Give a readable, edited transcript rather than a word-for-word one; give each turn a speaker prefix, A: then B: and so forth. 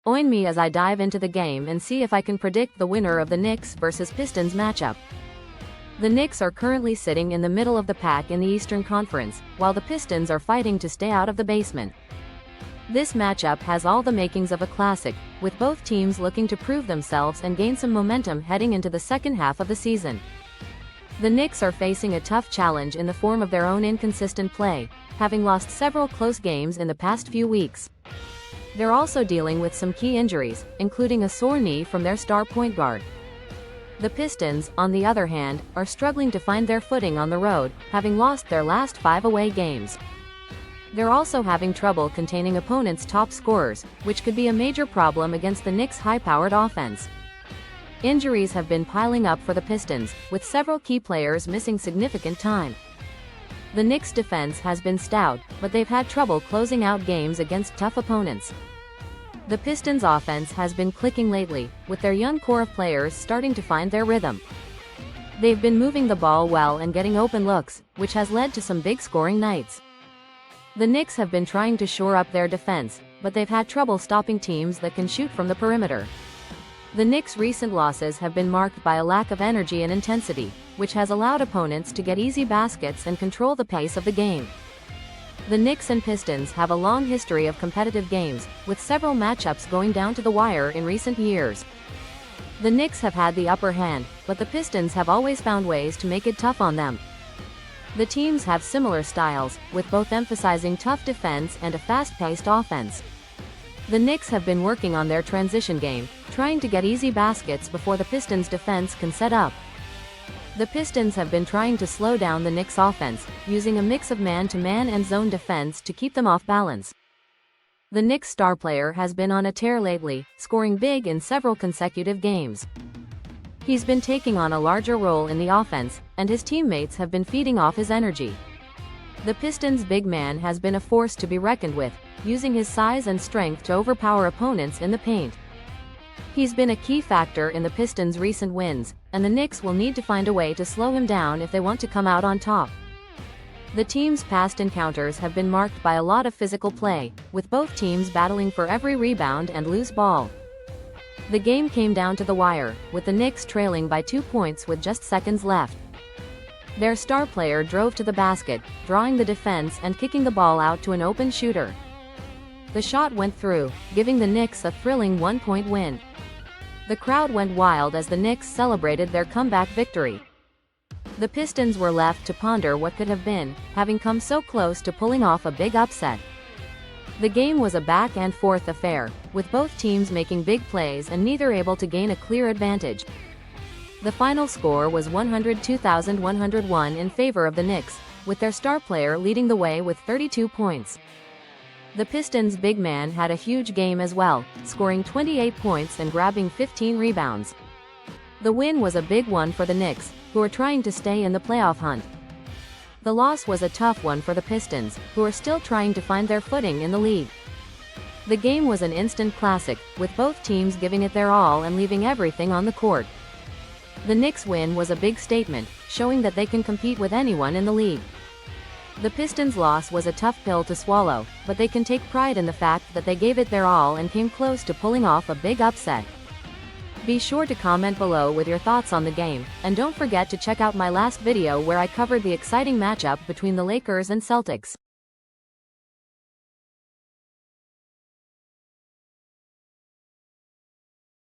A: Join me as I dive into the game and see if I can predict the winner of the Knicks vs Pistons matchup. The Knicks are currently sitting in the middle of the pack in the Eastern Conference, while the Pistons are fighting to stay out of the basement. This matchup has all the makings of a classic, with both teams looking to prove themselves and gain some momentum heading into the second half of the season. The Knicks are facing a tough challenge in the form of their own inconsistent play, having lost several close games in the past few weeks. They're also dealing with some key injuries, including a sore knee from their star point guard. The Pistons, on the other hand, are struggling to find their footing on the road, having lost their last 5 away games. They're also having trouble containing opponents' top scorers, which could be a major problem against the Knicks' high-powered offense. Injuries have been piling up for the Pistons, with several key players missing significant time. The Knicks' defense has been stout, but they've had trouble closing out games against tough opponents. The Pistons' offense has been clicking lately, with their young core of players starting to find their rhythm. They've been moving the ball well and getting open looks, which has led to some big scoring nights. The Knicks have been trying to shore up their defense, but they've had trouble stopping teams that can shoot from the perimeter. The Knicks' recent losses have been marked by a lack of energy and intensity, which has allowed opponents to get easy baskets and control the pace of the game. The Knicks and Pistons have a long history of competitive games, with several matchups going down to the wire in recent years. The Knicks have had the upper hand, but the Pistons have always found ways to make it tough on them. The teams have similar styles, with both emphasizing tough defense and a fast-paced offense. The Knicks have been working on their transition game, trying to get easy baskets before the Pistons' defense can set up. The Pistons have been trying to slow down the Knicks' offense, using a mix of man-to-man and zone defense to keep them off balance. The Knicks' star player has been on a tear lately, scoring big in several consecutive games. He's been taking on a larger role in the offense, and his teammates have been feeding off his energy. The Pistons' big man has been a force to be reckoned with, using his size and strength to overpower opponents in the paint. He's been a key factor in the Pistons' recent wins, and the Knicks will need to find a way to slow him down if they want to come out on top. The team's past encounters have been marked by a lot of physical play, with both teams battling for every rebound and loose ball. The game came down to the wire, with the Knicks trailing by 2 points with just seconds left. Their star player drove to the basket, drawing the defense and kicking the ball out to an open shooter. The shot went through, giving the Knicks a thrilling 1-point win. The crowd went wild as the Knicks celebrated their comeback victory. The Pistons were left to ponder what could have been, having come so close to pulling off a big upset. The game was a back-and-forth affair, with both teams making big plays and neither able to gain a clear advantage. The final score was 102,101 in favor of the Knicks, with their star player leading the way with 32 points. The Pistons' big man had a huge game as well, scoring 28 points and grabbing 15 rebounds. The win was a big one for the Knicks, who are trying to stay in the playoff hunt. The loss was a tough one for the Pistons, who are still trying to find their footing in the league. The game was an instant classic, with both teams giving it their all and leaving everything on the court. The Knicks' win was a big statement, showing that they can compete with anyone in the league. The Pistons' loss was a tough pill to swallow, but they can take pride in the fact that they gave it their all and came close to pulling off a big upset. Be sure to comment below with your thoughts on the game, and don't forget to check out my last video where I covered the exciting matchup between the Lakers and Celtics.